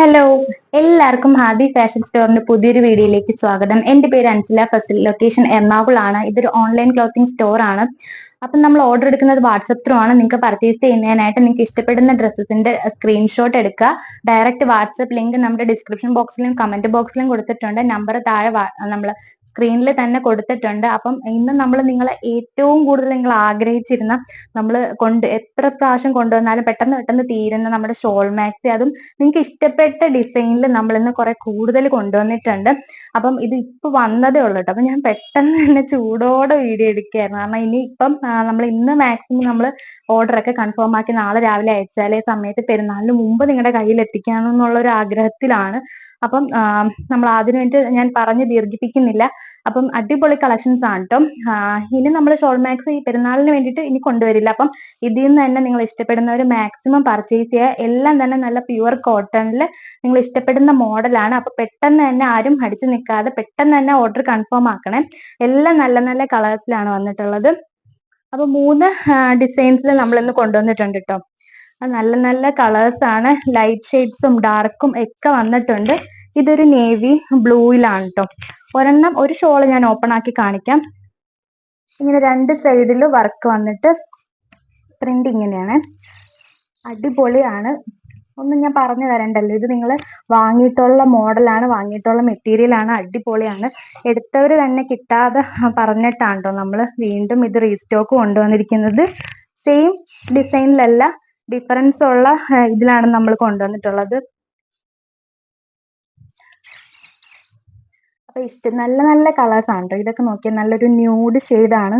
Hello, എല്ലാവർക്കും Hadi fashion സ്റ്റോറിന്റെ പുതിയൊരു വീഡിയോയിലേക്ക് സ്വാഗതം. എന്റെ പേര് അൻസില ഫസിൽ. ലൊക്കേഷൻ എറണാകുളമാണ്. ഇതൊരു ഓൺലൈൻ ക്ലോത്തിങ് സ്റ്റോർ ആണ്. അപ്പം നമ്മൾ ഓർഡർ എടുക്കുന്നത് വാട്സപ്പ് ത്രൂ ആണ്. നിങ്ങൾക്ക് പർച്ചേസ് ചെയ്യുന്നതിനായിട്ട് നിങ്ങൾക്ക് ഇഷ്ടപ്പെടുന്ന ഡ്രസ്സസിന്റെ സ്ക്രീൻഷോട്ട് എടുക്കുക. ഡയറക്റ്റ് വാട്സപ്പ് ലിങ്ക് നമ്മുടെ ഡിസ്ക്രിപ്ഷൻ ബോക്സിലും കമന്റ് ബോക്സിലും കൊടുത്തിട്ടുണ്ട്. നമ്പർ താഴെ നമ്മൾ സ്ക്രീനിൽ തന്നെ കൊടുത്തിട്ടുണ്ട്. അപ്പം ഇന്ന് നമ്മൾ നിങ്ങളെ ഏറ്റവും കൂടുതൽ നിങ്ങൾ ആഗ്രഹിച്ചിരുന്ന നമ്മൾ എത്ര പ്രാവശ്യം കൊണ്ടുവന്നാലും പെട്ടെന്ന് പെട്ടെന്ന് തീരുന്ന നമ്മുടെ ഷോൾ മാക്സി, അതും നിങ്ങൾക്ക് ഇഷ്ടപ്പെട്ട ഡിസൈനിൽ നമ്മൾ ഇന്ന് കുറെ കൂടുതൽ കൊണ്ടുവന്നിട്ടുണ്ട്. അപ്പം ഇത് ഇപ്പൊ വന്നതേ ഉള്ളൂ കേട്ടോ. അപ്പൊ ഞാൻ പെട്ടെന്ന് തന്നെ ചൂടോടെ വീഡിയോ എടുക്കുകയായിരുന്നു. കാരണം ഇനി ഇപ്പം നമ്മൾ ഇന്ന് മാക്സിമം നമ്മൾ ഓർഡർ ഒക്കെ കൺഫേം ആക്കി നാളെ രാവിലെ അയച്ചാലേ സമയത്ത് പെരുന്നാളിന് മുമ്പ് നിങ്ങളുടെ കയ്യിൽ എത്തിക്കാമെന്നുള്ള ഒരു ആഗ്രഹത്തിലാണ്. അപ്പം നമ്മൾ അതിനു വേണ്ടി ഞാൻ പറഞ്ഞ് ദീർഘിപ്പിക്കുന്നില്ല. അപ്പം അടിപൊളി കളക്ഷൻസ് ആണ് കേട്ടോ. ഇനി നമ്മൾ ഷോൾ മാക്സ് ഈ പെരുന്നാളിന് വേണ്ടിയിട്ട് ഇനി കൊണ്ടുവരില്ല. അപ്പം ഇതിൽ നിന്ന് തന്നെ നിങ്ങൾ ഇഷ്ടപ്പെടുന്നവർ മാക്സിമം പർച്ചേസ് ചെയ്യുക. എല്ലാം തന്നെ നല്ല പ്യുവർ കോട്ടണിൽ നിങ്ങൾ ഇഷ്ടപ്പെടുന്ന മോഡലാണ്. അപ്പൊ പെട്ടെന്ന് തന്നെ ആരും അടിച്ചു നിൽക്കാതെ പെട്ടെന്ന് തന്നെ ഓർഡർ കൺഫേം ആക്കണേ. എല്ലാം നല്ല നല്ല കളേഴ്സിലാണ് വന്നിട്ടുള്ളത്. അപ്പൊ 3 ഡിസൈൻസിൽ നമ്മൾ ഇന്ന് കൊണ്ടുവന്നിട്ടുണ്ട് കേട്ടോ. നല്ല നല്ല കളേഴ്സ് ആണ്. ലൈറ്റ് ഷെയ്ഡ്സും ഡാർക്കും ഒക്കെ വന്നിട്ടുണ്ട്. ഇതൊരു നേവി ബ്ലൂയിലാണ് കേട്ടോ. ഒരു ഷോള് ഞാൻ ഓപ്പൺ ആക്കി കാണിക്കാം. ഇങ്ങനെ 2 സൈഡിൽ വർക്ക് വന്നിട്ട് പ്രിന്റ് ഇങ്ങനെയാണ്. അടിപൊളിയാണ്. ഒന്നും ഞാൻ പറഞ്ഞു തരണ്ടല്ലോ. ഇത് നിങ്ങൾ വാങ്ങിയിട്ടുള്ള മോഡലാണ്, വാങ്ങിയിട്ടുള്ള മെറ്റീരിയൽ ആണ്. അടിപൊളിയാണ്. എടുത്തവർ തന്നെ കിട്ടാതെ പറഞ്ഞിട്ടാണ് കേട്ടോ നമ്മൾ വീണ്ടും ഇത് റീസ്റ്റോക്ക് കൊണ്ടുവന്നിരിക്കുന്നത്. സെയിം ഡിസൈനിലല്ല, ഡിഫറൻസ് ഉള്ള ഇതിലാണ് നമ്മൾ കൊണ്ടുവന്നിട്ടുള്ളത്. അപ്പൊ നല്ല നല്ല കളേഴ്സ് ആണ് കേട്ടോ. ഇതൊക്കെ നോക്കിയാൽ നല്ലൊരു ന്യൂഡ് ഷെയ്ഡാണ്.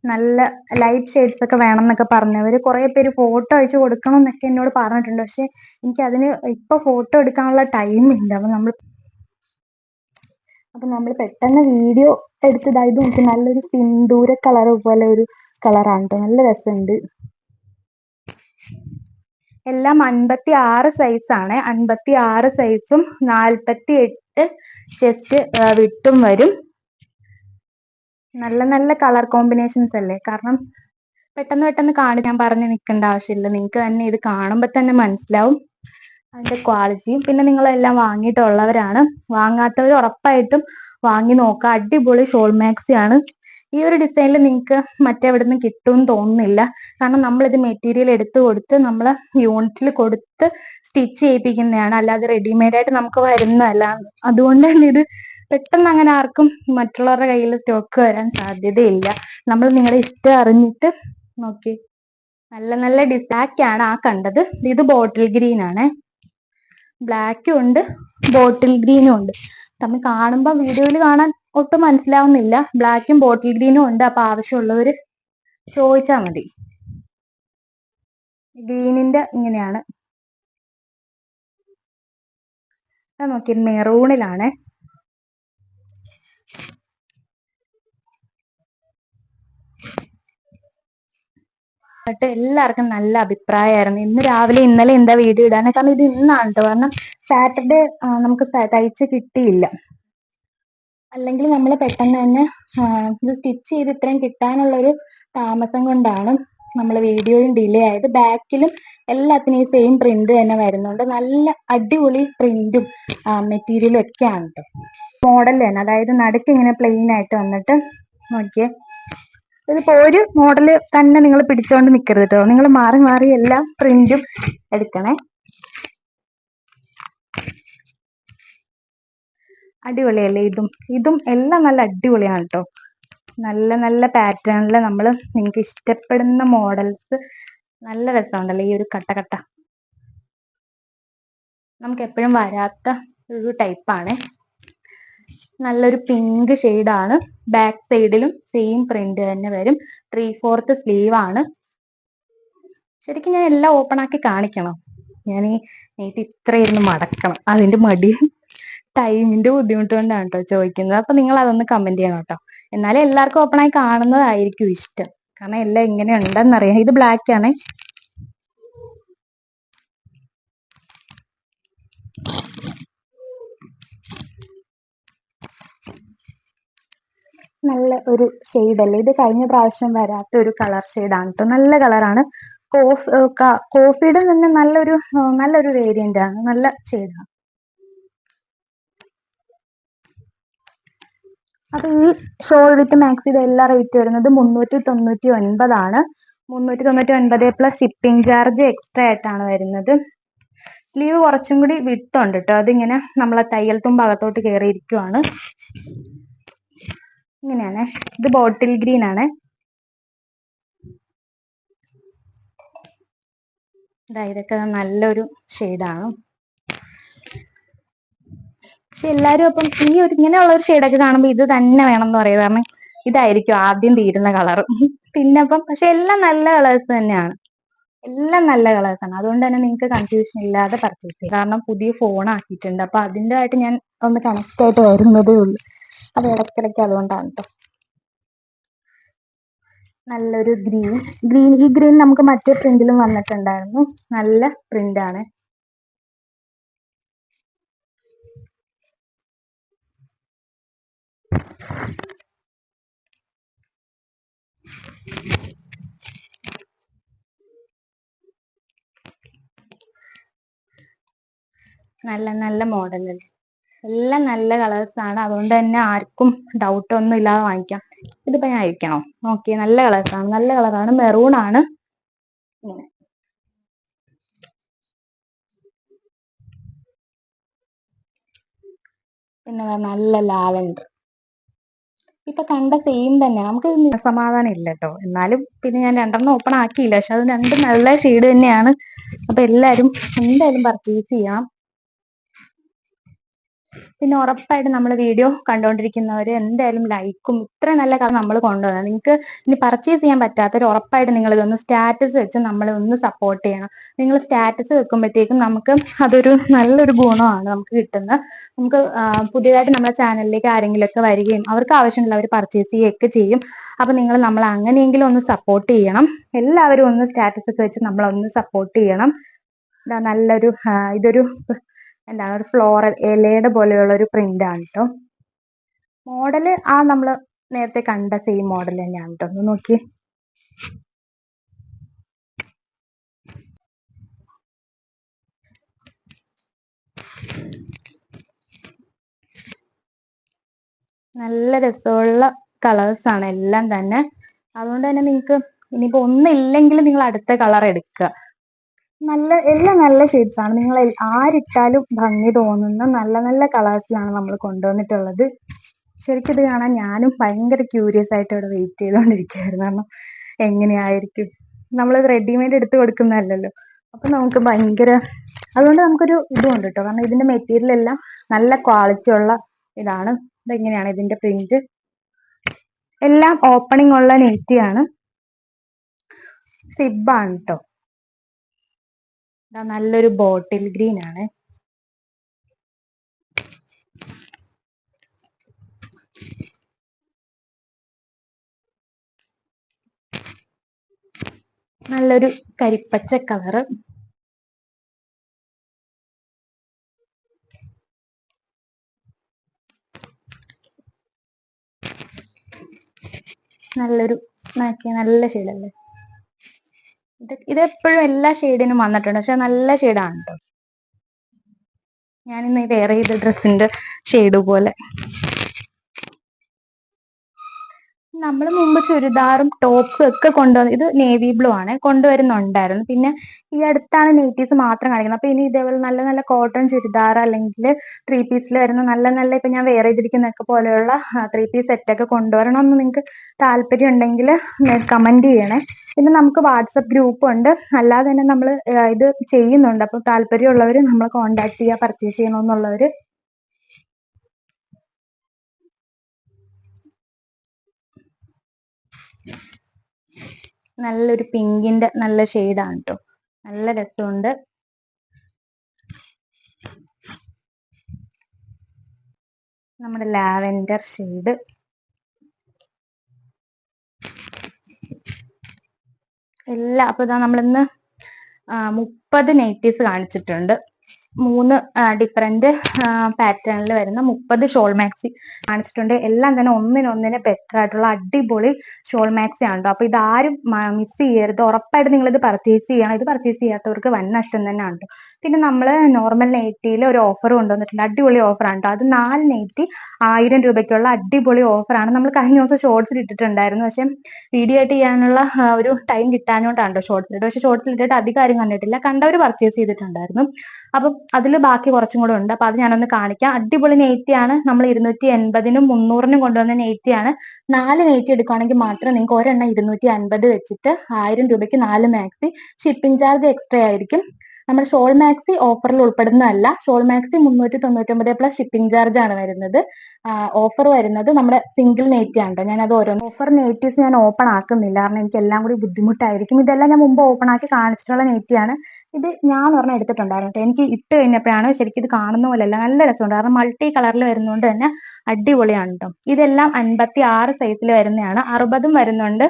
നല്ല ലൈറ്റ് ഷെയ്ഡ്സ് ഒക്കെ വേണം എന്നൊക്കെ പറഞ്ഞവര് കുറെ പേര് ഫോട്ടോ അയച്ചു കൊടുക്കണം എന്നൊക്കെ എന്നോട് പറഞ്ഞിട്ടുണ്ട്. പക്ഷെ എനിക്ക് അതിന് ഇപ്പൊ ഫോട്ടോ എടുക്കാനുള്ള ടൈം ഇല്ല. അപ്പൊ നമ്മൾ പെട്ടെന്ന് വീഡിയോ എടുത്തതായത് നോക്കി നല്ലൊരു സിന്ദൂര കളർ പോലെ ഒരു കളറാണ് കേട്ടോ. നല്ല രസമുണ്ട്. എല്ലാം 56 സൈസാണ്. 56 സൈസും 48 ചെസ്റ്റ് വിട്ടും വരും. നല്ല നല്ല കളർ കോമ്പിനേഷൻസ് അല്ലേ. കാരണം പെട്ടെന്ന് പെട്ടെന്ന് ഞാൻ പറഞ്ഞ് നിൽക്കേണ്ട ആവശ്യമില്ല. നിങ്ങൾക്ക് തന്നെ ഇത് കാണുമ്പോൾ തന്നെ മനസ്സിലാവും അതിന്റെ ക്വാളിറ്റിയും. പിന്നെ നിങ്ങളെല്ലാം വാങ്ങിയിട്ടുള്ളവരാണ്. വാങ്ങാത്തവർ ഉറപ്പായിട്ടും വാങ്ങി നോക്കുക. അടിപൊളി ഷോൾ മാക്സി ആണ്. ഈ ഒരു ഡിസൈനിൽ നിങ്ങൾക്ക് മറ്റെവിടുന്ന് കിട്ടുമെന്ന് തോന്നുന്നില്ല. കാരണം നമ്മളിത് മെറ്റീരിയൽ എടുത്തു കൊടുത്ത് നമ്മൾ യൂണിറ്റിൽ കൊടുത്ത് സ്റ്റിച്ച് ചെയ്യിപ്പിക്കുന്നതാണ്, അല്ലാതെ റെഡിമെയ്ഡ് ആയിട്ട് നമുക്ക് വരുന്നതല്ല. അതുകൊണ്ട് തന്നെ ഇത് പെട്ടെന്ന് അങ്ങനെ ആർക്കും മറ്റുള്ളവരുടെ കയ്യിൽ സ്റ്റോക്ക് വരാൻ സാധ്യതയില്ല. നമ്മൾ നിങ്ങളുടെ ഇഷ്ടം അറിഞ്ഞിട്ട് നോക്കി. നല്ല നല്ല ബ്ലാക്ക് ആണ് ആ കണ്ടത്. ഇത് ബോട്ടിൽ ഗ്രീൻ ആണ്. ബ്ലാക്കും ഉണ്ട് ബോട്ടിൽ ഗ്രീനും ഉണ്ട്. തമ്മിൽ കാണുമ്പോൾ വീഡിയോയിൽ കാണാൻ ഒട്ടും മനസ്സിലാവുന്നില്ല. ബ്ലാക്കും ബോട്ടിൽ ഗ്രീനും ഉണ്ട്. അപ്പൊ ആവശ്യമുള്ളവര് ചോദിച്ചാൽ മതി. ഗ്രീനിന്റെ ഇങ്ങനെയാണ്. നോക്കി മെറൂണിലാണ്. എന്നിട്ട് എല്ലാവർക്കും നല്ല അഭിപ്രായമായിരുന്നു. ഇന്ന് രാവിലെ ഇന്നലെ എന്താ വീഡിയോ ഇടാൻ കാരണം ഇത് ഇന്നാണ് കേട്ടോ. കാരണം സാറ്റർഡേ നമുക്ക് തയ്ച്ച് കിട്ടിയില്ല. അല്ലെങ്കിൽ നമ്മൾ പെട്ടെന്ന് തന്നെ ഇത് സ്റ്റിച്ച് ചെയ്ത് ഇത്രയും കിട്ടാനുള്ളൊരു താമസം കൊണ്ടാണ് നമ്മൾ വീഡിയോയും ഡിലേ ആയത്. ബാക്കിലും എല്ലാത്തിനും ഈ സെയിം പ്രിന്റ് തന്നെ വരുന്നുണ്ട്. നല്ല അടിപൊളി പ്രിന്റും മെറ്റീരിയലും ഒക്കെയാണ് കേട്ടോ. മോഡൽ തന്നെ, അതായത് നടുക്ക് ഇങ്ങനെ പ്ലെയിൻ ആയിട്ട് വന്നിട്ട് നോക്കിയേ. ഇതിപ്പോ ഒരു മോഡല് തന്നെ നിങ്ങൾ പിടിച്ചോണ്ട് നിൽക്കരുത് കേട്ടോ. നിങ്ങൾ മാറി മാറി എല്ലാ പ്രിന്റും എടുക്കണേ. അടിപൊളിയല്ലേ. ഇതും എല്ലാം നല്ല അടിപൊളിയാണ് കേട്ടോ. നല്ല നല്ല പാറ്റേണില് നമ്മൾ നിങ്ങൾക്ക് ഇഷ്ടപ്പെടുന്ന മോഡൽസ്. നല്ല രസമുണ്ടല്ലോ ഈ ഒരു കട്ട. നമുക്ക് എപ്പോഴും വരാത്ത ഒരു ടൈപ്പാണ്. നല്ലൊരു പിങ്ക് ഷെയ്ഡാണ്. ബാക്ക് സൈഡിലും സെയിം പ്രിന്റ് തന്നെ വരും. 3/4 സ്ലീവ് ആണ്. ശരിക്കും ഞാൻ എല്ലാം ഓപ്പൺ ആക്കി കാണിക്കണം. ഞാൻ എനിക്ക് ഇത്ര ഇരുന്ന് മടക്കണം. അതിന്റെ മടി, ടൈമിന്റെ ബുദ്ധിമുട്ട് കൊണ്ടാണ് കേട്ടോ ചോദിക്കുന്നത്. അപ്പൊ നിങ്ങൾ അതൊന്ന് കമന്റ് ചെയ്യണം കേട്ടോ. എന്നാലും എല്ലാവർക്കും ഓപ്പൺ ആയി കാണുന്നതായിരിക്കും ഇഷ്ടം. കാരണം എല്ലാം എങ്ങനെ ഉണ്ടെന്നറിയാം. ഇത് ബ്ലാക്ക് ആണ്. നല്ല ഒരു ഷെയ്ഡല്ലേ. ഇത് കഴിഞ്ഞ പ്രാവശ്യം വരാത്ത ഒരു കളർ ഷെയ്ഡാണ് കേട്ടോ. നല്ല കളറാണ്. കോഫിയുടെ തന്നെ നല്ലൊരു വേരിയന്റ് ആണ്, നല്ല ഷെയ്ഡാണ്. അപ്പൊ ഈ ഷോൾ വിത്ത് മാക്സിയുടെ എല്ലാ റേറ്റ് വരുന്നത് 399 399 പ്ലസ് ഷിപ്പിംഗ് ചാർജ് എക്സ്ട്രാ ആയിട്ടാണ് വരുന്നത്. സ്ലീവ് കുറച്ചും കൂടി വിട്ട് ഉണ്ട് കേട്ടോ, അതിങ്ങനെ നമ്മളെ തയ്യൽ തുമ്പ് അകത്തോട്ട് കയറിയിരിക്കുവാണ്. ഇങ്ങനെയാണ്. ഇത് ബോട്ടിൽ ഗ്രീൻ ആണ്. ഇതൊക്കെ നല്ലൊരു ഷെയ്ഡാണ്. പക്ഷെ എല്ലാരും അപ്പം ഇങ്ങനെയുള്ള ഒരു ഷെയ്ഡൊക്കെ കാണുമ്പോൾ ഇത് തന്നെ വേണം എന്ന് പറയും, കാരണം ഇതായിരിക്കും ആദ്യം തീരുന്ന കളർ. പിന്നെ അപ്പം പക്ഷെ എല്ലാം നല്ല കളേഴ്സ് തന്നെയാണ്, എല്ലാം നല്ല കളേഴ്സ് ആണ്. അതുകൊണ്ട് തന്നെ നിങ്ങൾക്ക് കൺഫ്യൂഷൻ ഇല്ലാതെ പർച്ചേസ് ചെയ്യാം. കാരണം പുതിയ ഫോൺ ആക്കിയിട്ടുണ്ട്, അപ്പൊ അതിൻ്റെ ആയിട്ട് ഞാൻ ഒന്ന് കണക്ട് ആയിട്ട് വരുന്നതേ ഉള്ളൂ. അത് ഇടയ്ക്കിടയ്ക്ക് അതുകൊണ്ടാണ് കേട്ടോ. നല്ലൊരു ഈ ഗ്രീൻ നമുക്ക് മറ്റേ പ്രിന്റിലും വന്നിട്ടുണ്ടായിരുന്നു. നല്ല പ്രിന്റ് ആണ്. നല്ല നല്ല മോഡൽ, എല്ലാം നല്ല കളേഴ്സ് ആണ്. അതുകൊണ്ട് തന്നെ ആർക്കും ഡൗട്ട് ഒന്നും ഇല്ലാതെ വാങ്ങിക്കാം. ഇതിപ്പോ ഞാൻ അയക്കണോ? നോക്കിയേ, നല്ല കളേഴ്സ് ആണ്, നല്ല കളറാണ്, മെറൂൺ ആണ്. ഇങ്ങനെ പിന്നെ നല്ല ലാവൻഡർ, ഇപ്പൊ കണ്ട സെയിം തന്നെ. നമുക്ക് സമാധാനം ഇല്ല കേട്ടോ, എന്നാലും പിന്നെ ഞാൻ രണ്ടെണ്ണം ഓപ്പൺ ആക്കിയില്ല. പക്ഷെ അത് രണ്ടും നല്ല ഷെയ്ഡ് തന്നെയാണ്. അപ്പൊ എല്ലാരും എന്തായാലും പർച്ചേസ് ചെയ്യാം. പിന്നെ ഉറപ്പായിട്ട് നമ്മൾ വീഡിയോ കണ്ടുകൊണ്ടിരിക്കുന്നവർ എന്തായാലും ലൈക്കും, ഇത്ര നല്ല കളർ നമ്മൾ കൊണ്ടുവന്നത് നിങ്ങൾക്ക് ഇനി പർച്ചേസ് ചെയ്യാൻ പറ്റാത്തവർ ഉറപ്പായിട്ട് നിങ്ങൾ ഇതൊന്ന് സ്റ്റാറ്റസ് വെച്ച് നമ്മളെ ഒന്ന് സപ്പോർട്ട് ചെയ്യണം. നിങ്ങൾ സ്റ്റാറ്റസ് വെക്കുമ്പോഴത്തേക്കും നമുക്ക് അതൊരു നല്ലൊരു ഗുണമാണ് നമുക്ക് കിട്ടുന്നത്. നമുക്ക് പുതിയതായിട്ട് നമ്മുടെ ചാനലിലേക്ക് ആരെങ്കിലും ഒക്കെ വരികയും അവർക്ക് ആവശ്യമുള്ള അവർ പർച്ചേസ് ചെയ്യുകയൊക്കെ ചെയ്യും. അപ്പൊ നിങ്ങൾ നമ്മളെ അങ്ങനെയെങ്കിലും ഒന്ന് സപ്പോർട്ട് ചെയ്യണം. എല്ലാവരും ഒന്ന് സ്റ്റാറ്റസ് ഒക്കെ വെച്ച് നമ്മളൊന്ന് സപ്പോർട്ട് ചെയ്യണം. നല്ലൊരു ഇതൊരു എന്താണ്, ഒരു ഫ്ലോറൽ ഇലയുടെ പോലെയുള്ള ഒരു പ്രിന്റ് ആണ് കേട്ടോ. മോഡല് നമ്മള് നേരത്തെ കണ്ട സെയിം മോഡൽ തന്നെയാണ് കേട്ടോ. ഒന്ന് നോക്കി, നല്ല രസമുള്ള കളേഴ്സ് ആണ് എല്ലാം തന്നെ. അതുകൊണ്ട് തന്നെ നിങ്ങൾക്ക് ഇനിയിപ്പോ ഒന്നില്ലെങ്കിൽ നിങ്ങൾ അടുത്ത കളർ എടുക്കുക. എല്ലാം നല്ല ഷെയ്ഡ്സ് ആണ്. നിങ്ങൾ ആരിട്ടാലും ഭംഗി തോന്നുന്ന നല്ല നല്ല കളേഴ്സിലാണ് നമ്മൾ കൊണ്ടുവന്നിട്ടുള്ളത്. ശരിക്കും ഇത് കാണാൻ ഞാനും ഭയങ്കര ക്യൂരിയസ് ആയിട്ട് ഇവിടെ വെയിറ്റ് ചെയ്തുകൊണ്ടിരിക്കുകയായിരുന്നു. കാരണം എങ്ങനെയായിരിക്കും, നമ്മളിത് റെഡിമെയ്ഡ് എടുത്ത് കൊടുക്കുന്നതല്ലല്ലോ. അപ്പൊ നമുക്ക് അതുകൊണ്ട് നമുക്കൊരു ഇതുണ്ട് കേട്ടോ, കാരണം ഇതിന്റെ മെറ്റീരിയൽ എല്ലാം നല്ല ക്വാളിറ്റി ഉള്ള ഇതാണ്. ഇതെങ്ങനെയാണ് ഇതിന്റെ പ്രിന്റ്, എല്ലാം ഓപ്പണിംഗ് ഉള്ള നെറ്റിയാണ്, സിബാണ് കേട്ടോ. നല്ലൊരു ബോട്ടിൽ ഗ്രീൻ ആണ്. നല്ലൊരു കരിപ്പച്ച കളറ്, നല്ലൊരു നല്ല ഷെയ്ഡല്ലേ. ഇതെപ്പോഴും എല്ലാ ഷെയ്ഡിനും വന്നിട്ടുണ്ട്, പക്ഷെ നല്ല ഷെയ്ഡാണ് കേട്ടോ. ഞാനിന്ന് വേറെ ചെയ്ത ഡ്രസ്സിന്റെ ഷെയ്ഡ് പോലെ. നമ്മൾ മുമ്പ് ചുരിദാറും ടോപ്സും ഒക്കെ ഇത് നേവി ബ്ലൂ ആണ് കൊണ്ടുവരുന്നുണ്ടായിരുന്നു. പിന്നെ ഈ അടുത്താണ് നൈറ്റീസ് മാത്രം കാണിക്കുന്നത്. അപ്പൊ ഇനി ഇതേപോലെ നല്ല നല്ല കോട്ടൺ ചുരിദാർ അല്ലെങ്കിൽ 3 പീസിൽ വരുന്ന നല്ല ഇപ്പൊ ഞാൻ വേറെ ചെയ്തിരിക്കുന്നൊക്കെ പോലെയുള്ള 3 പീസ് സെറ്റ് ഒക്കെ കൊണ്ടുവരണം എന്ന് നിങ്ങൾക്ക് താല്പര്യം ഉണ്ടെങ്കിൽ കമന്റ് ചെയ്യണേ. പിന്നെ നമുക്ക് വാട്സപ്പ് ഗ്രൂപ്പ് ഉണ്ട്, അല്ലാതെ തന്നെ നമ്മൾ ഇത് ചെയ്യുന്നുണ്ട്. അപ്പൊ താല്പര്യമുള്ളവർ നമ്മളെ കോൺടാക്ട് ചെയ്യുക, പർച്ചേസ് ചെയ്യണമെന്നുള്ളവര്. നല്ലൊരു പിങ്കിന്റെ നല്ല ഷെയ്ഡാണ് കേട്ടോ, നല്ല രസമുണ്ട്. നമ്മുടെ ലാവെൻഡർ ഷെയ്ഡ്, അപ്പൊ നമ്മളിന്ന് 30 നൈറ്റീസ് കാണിച്ചിട്ടുണ്ട്. മൂന്ന് ഡിഫറെന്റ് പാറ്റേണിൽ വരുന്ന 30 ഷോൾ മാക്സി കാണിച്ചിട്ടുണ്ട്. എല്ലാം തന്നെ ഒന്നിനൊന്നിന് ബെറ്റർ ആയിട്ടുള്ള അടിപൊളി ഷോൾ മാക്സി ആണ് കേട്ടോ. അപ്പൊ ഇതാരും മിസ് ചെയ്യരുത്, ഉറപ്പായിട്ട് നിങ്ങൾ ഇത് പർച്ചേസ് ചെയ്യണം. ഇത് പർച്ചേസ് ചെയ്യാത്തവർക്ക് വൻ നഷ്ടം തന്നെയാണ് കേട്ടോ. പിന്നെ നമ്മൾ നോർമൽ നൈറ്റിയിൽ ഒരു ഓഫർ കൊണ്ടുവന്നിട്ടുണ്ട്, അടിപൊളി ഓഫറാണ് കേട്ടോ. അത് 4 നൈറ്റി 1000 രൂപയ്ക്കുള്ള അടിപൊളി ഓഫറാണ്. നമ്മൾ കഴിഞ്ഞ ദിവസം ഷോർട്സിൽ ഇട്ടിട്ടുണ്ടായിരുന്നു, പക്ഷെ വീഡിയോ ആയിട്ട് ചെയ്യാനുള്ള ഒരു ടൈം കിട്ടാഞ്ഞോണ്ടാണ് കേട്ടോ ഷോർട്സിൽ ഇട്ട്. പക്ഷെ ഷോർട്സിൽ ഇട്ടിട്ട് അധികം ആരും കണ്ടിട്ടില്ല, കണ്ടവർ പർച്ചേസ് ചെയ്തിട്ടുണ്ടായിരുന്നു. അപ്പം അതിൽ ബാക്കി കുറച്ചും കൂടെ ഉണ്ട്, അപ്പൊ അത് ഞാനൊന്ന് കാണിക്കാം. അടിപൊളി നെയ്റ്റിയാണ്. നമ്മൾ 280-നും 300-നും കൊണ്ടുവന്ന നെയ്റ്റിയാണ്. 4 നെയ്റ്റി എടുക്കുകയാണെങ്കിൽ മാത്രം നിങ്ങൾക്ക് ഒരെണ്ണം 250 വെച്ചിട്ട് 1000 രൂപയ്ക്ക് 4 മാക്സി. ഷിപ്പിംഗ് ചാർജ് എക്സ്ട്രാ ആയിരിക്കും. നമ്മുടെ ഷോൾ മാക്സി ഓഫറിൽ ഉൾപ്പെടുന്നതല്ല. Shawl maxi 399 plus shipping charge ആണ് വരുന്നത്. ഓഫർ വരുന്നത് നമ്മുടെ സിംഗിൾ നെയ്റ്റി ആണ്. ഞാൻ അത് ഓരോ ഓഫർ നെയ്റ്റീസ് ഞാൻ ഓപ്പൺ ആക്കുന്നില്ല, കാരണം എനിക്ക് എല്ലാം കൂടി ബുദ്ധിമുട്ടായിരിക്കും. ഇതെല്ലാം ഞാൻ മുമ്പ് ഓപ്പൺ ആക്കി കാണിച്ചിട്ടുള്ള നെയ്റ്റിയാണ്. ഇത് ഞാൻ ഒരെണ്ണം എടുത്തിട്ടുണ്ടായിരുന്നു കേട്ടോ. എനിക്ക് ഇട്ട് കഴിഞ്ഞപ്പോഴാണ് ശരിക്കും ഇത് കാണുന്ന പോലെയല്ല, നല്ല രസമുണ്ട്. കാരണം മൾട്ടി കളറിൽ വരുന്നതുകൊണ്ട് തന്നെ അടിപൊളിയാണ് കേട്ടോ. ഇതെല്ലാം 56 സൈസിൽ വരുന്നതാണ്. 60 വരുന്നുണ്ട്.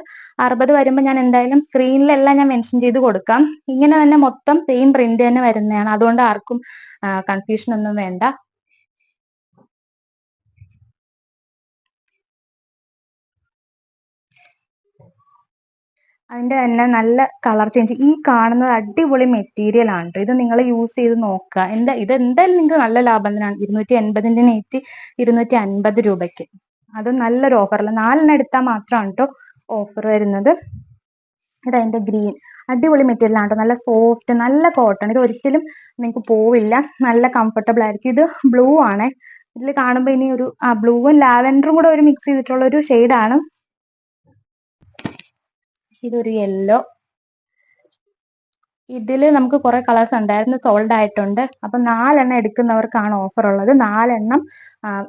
60 വരുമ്പോൾ ഞാൻ എന്തായാലും സ്ക്രീനിലെല്ലാം ഞാൻ മെൻഷൻ ചെയ്ത് കൊടുക്കാം. ഇങ്ങനെ തന്നെ മൊത്തം സെയിം പ്രിന്റ് തന്നെ വരുന്നതാണ്, അതുകൊണ്ട് ആർക്കും കൺഫ്യൂഷൻ ഒന്നും വേണ്ട. അതിന്റെ തന്നെ നല്ല കളർ ചേഞ്ച്. ഈ കാണുന്നത് അടിപൊളി മെറ്റീരിയൽ ആണ് ട്ടോ. ഇത് നിങ്ങൾ യൂസ് ചെയ്ത് നോക്കുക. ഇത് എന്തായാലും നിങ്ങൾക്ക് നല്ല ലാഭം തന്നെയാണ്. 280-ന്റെ നെറ്റ് 250 രൂപയ്ക്ക്, അത് നല്ലൊരു ഓഫറിൽ 4 എടുത്താൽ മാത്രമാണ് കേട്ടോ ഓഫർ വരുന്നത്. ഇതതിന്റെ ഗ്രീൻ, അടിപൊളി മെറ്റീരിയൽ ആണ് കേട്ടോ. നല്ല സോഫ്റ്റ്, നല്ല കോട്ടൺ. ഇത് ഒരിക്കലും നിങ്ങൾക്ക് പോവില്ല, നല്ല കംഫർട്ടബിൾ ആയിരിക്കും. ഇത് ബ്ലൂ ആണ്. ഇതിൽ കാണുമ്പോൾ ഇനി ഒരു ബ്ലൂവും ലാവൻഡറും കൂടെ ഒരു മിക്സ് ചെയ്തിട്ടുള്ള ഒരു ഷെയ്ഡാണ്. ഇതൊരു യെല്ലോ. ഇതിൽ നമുക്ക് കുറെ കളേഴ്സ് ഉണ്ടായിരുന്നു, സോൾഡ് ആയിട്ടുണ്ട്. അപ്പൊ 4 എടുക്കുന്നവർക്കാണ് ഓഫർ ഉള്ളത്. 4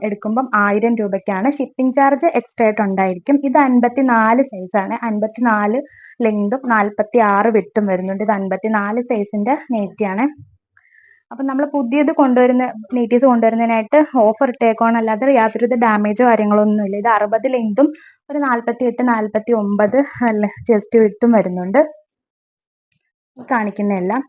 എടുക്കുമ്പം 1000 രൂപയ്ക്കാണ്. ഷിപ്പിംഗ് ചാർജ് എക്സ്ട്രാ ആയിട്ട് ഉണ്ടായിരിക്കും. ഇത് 54 സൈസാണ്. 54 ലെങ്തും 46 വിട്ടും വരുന്നുണ്ട്. ഇത് 54 സൈസിന്റെ നെറ്റിയാണ്. അപ്പൊ നമ്മൾ പുതിയത് കൊണ്ടുവരുന്ന നെറ്റീസ് കൊണ്ടുവരുന്നതിനായിട്ട് ഓഫർ ഇട്ടേക്കോണം, അല്ലാതെ യാതൊരു ഡാമേജോ കാര്യങ്ങളോ ഒന്നുമില്ല. ഇത് 60 ലെങ്തും ഒരു 48 49 ചെസ്റ്റ് വിട്ടും വരുന്നുണ്ട്. ഈ കാണിക്കുന്നതെല്ലാം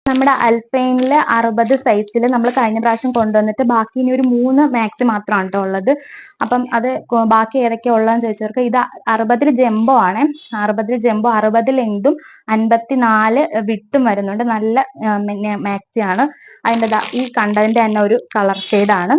നമ്മുടെ അൽപൈനില് 60 സൈസിൽ നമ്മൾ കഴിഞ്ഞ പ്രാവശ്യം കൊണ്ടുവന്നിട്ട് ബാക്കി ഇനി ഒരു 3 മാക്സി മാത്രമാണ് കേട്ടോ ഉള്ളത്. അപ്പം അത് ബാക്കി ഏതൊക്കെയാ ഉള്ളതെന്ന് ചോദിച്ചവർക്ക് ഇത് 60 ജംബോ ആണ്. 60 ജംബോ 60 ലെങ്തും 54 വിട്ടും വരുന്നുണ്ട്. നല്ല മാക്സി ആണ്. അതിൻ്റെ ഈ കണ്ടതിന്റെ തന്നെ ഒരു കളർ ഷെയ്ഡാണ്.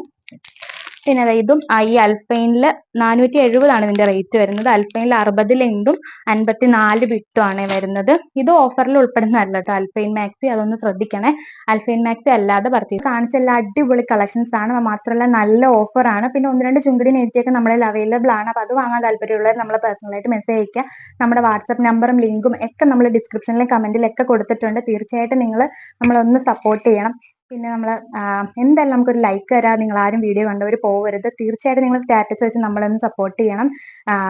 പിന്നെ ഇതും ഈ അൽപൈനില് 470 ഇതിന്റെ റേറ്റ് വരുന്നത്. അൽപൈനിൽ 60 ലെങ്തും 54 വിട്ടും ആണ് വരുന്നത്. ഇത് ഓഫറിൽ ഉൾപ്പെടുന്നതല്ല കേട്ടോ അൽപൈൻ മാക്സി, അതൊന്ന് ശ്രദ്ധിക്കണേ. അൽപൈൻ മാക്സി അല്ലാതെ പർച്ചേസ് കാണിച്ചെല്ലാം അടിപൊളി കളക്ഷൻസ് ആണ്. മാത്രമല്ല നല്ല ഓഫർ ആണ്. പിന്നെ 1-2 ചുങ്കടി നെറ്റിയൊക്കെ നമ്മളിൽ അവൈലബിൾ ആണ്. അപ്പൊ അത് വാങ്ങാൻ താല്പര്യമുള്ളവർ നമ്മളെ പേഴ്സണലായിട്ട് മെസ്സേജ് അയക്കുക. നമ്മുടെ വാട്സ്ആപ്പ് നമ്പറും ലിങ്കും ഒക്കെ നമ്മൾ ഡിസ്ക്രിപ്ഷനിലും കമന്റിലൊക്കെ കൊടുത്തിട്ടുണ്ട്. തീർച്ചയായിട്ടും നിങ്ങൾ നമ്മളൊന്ന് സപ്പോർട്ട് ചെയ്യണം. പിന്നെ നമ്മൾ എന്തായാലും നമുക്കൊരു ലൈക്ക് തരാം. നിങ്ങൾ ആരും വീഡിയോ കണ്ടവർ പോകരുത്. തീർച്ചയായിട്ടും നിങ്ങൾ സ്റ്റാറ്റസ് വെച്ച് നമ്മളൊന്ന് സപ്പോർട്ട് ചെയ്യണം.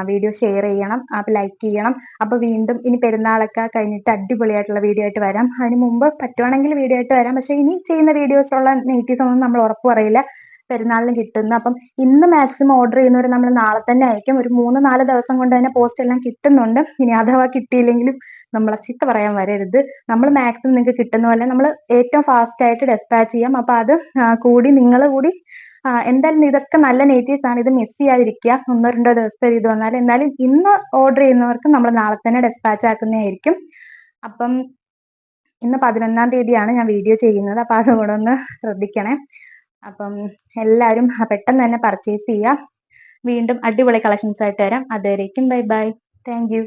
വീഡിയോ ഷെയർ ചെയ്യണം, അപ്പോൾ ലൈക്ക് ചെയ്യണം. അപ്പോൾ വീണ്ടും ഇനി പെരുന്നാളൊക്കെ കഴിഞ്ഞിട്ട് അടിപൊളിയായിട്ടുള്ള വീഡിയോ ആയിട്ട് വരാം. അതിന് മുമ്പ് പറ്റുവാണെങ്കിൽ വീഡിയോ ആയിട്ട് വരാം. പക്ഷേ ഇനി ചെയ്യുന്ന വീഡിയോസുള്ള നെഗറ്റീവ്സ് ഒന്നും നമ്മൾ ഉറപ്പ് പറയില്ല, പെരുന്നാളിന് കിട്ടുന്നു. അപ്പം ഇന്ന് മാക്സിമം ഓർഡർ ചെയ്യുന്നവർ നമ്മൾ നാളെ തന്നെ അയക്കും. ഒരു 3-4 ദിവസം കൊണ്ട് തന്നെ പോസ്റ്റ് എല്ലാം കിട്ടുന്നുണ്ട്. ഇനി അഥവാ കിട്ടിയില്ലെങ്കിലും നമ്മളെ ചീത്ത പറയാൻ വരരുത്. നമ്മൾ മാക്സിമം നിങ്ങൾക്ക് കിട്ടുന്ന പോലെ നമ്മൾ ഏറ്റവും ഫാസ്റ്റ് ആയിട്ട് ഡെസ്പാച്ച് ചെയ്യാം. അപ്പൊ അത് കൂടി നിങ്ങൾ കൂടി എന്തായാലും ഇതൊക്കെ നല്ല നെഗറ്റീവ്സ് ആണ്. ഇത് മിസ് ചെയ്യാതിരിക്കുക. 1-2 ദിവസത്തെ ഇത് വന്നാൽ എന്നാലും ഇന്ന് ഓർഡർ ചെയ്യുന്നവർക്ക് നമ്മൾ നാളെ തന്നെ ഡെസ്പാച്ച് ആക്കുന്നതായിരിക്കും. അപ്പം ഇന്ന് 11-ാം തീയതിയാണ് ഞാൻ വീഡിയോ ചെയ്യുന്നത്. അപ്പൊ അതുകൂടെ ഒന്ന് ശ്രദ്ധിക്കണേ. അപ്പം എല്ലാവരും പെട്ടെന്ന് തന്നെ പർച്ചേസ് ചെയ്യുക. വീണ്ടും അടിപൊളി കളക്ഷൻസ് ആയിട്ട് വരാം. അതുവരേക്കും ബൈ ബൈ. Thank you.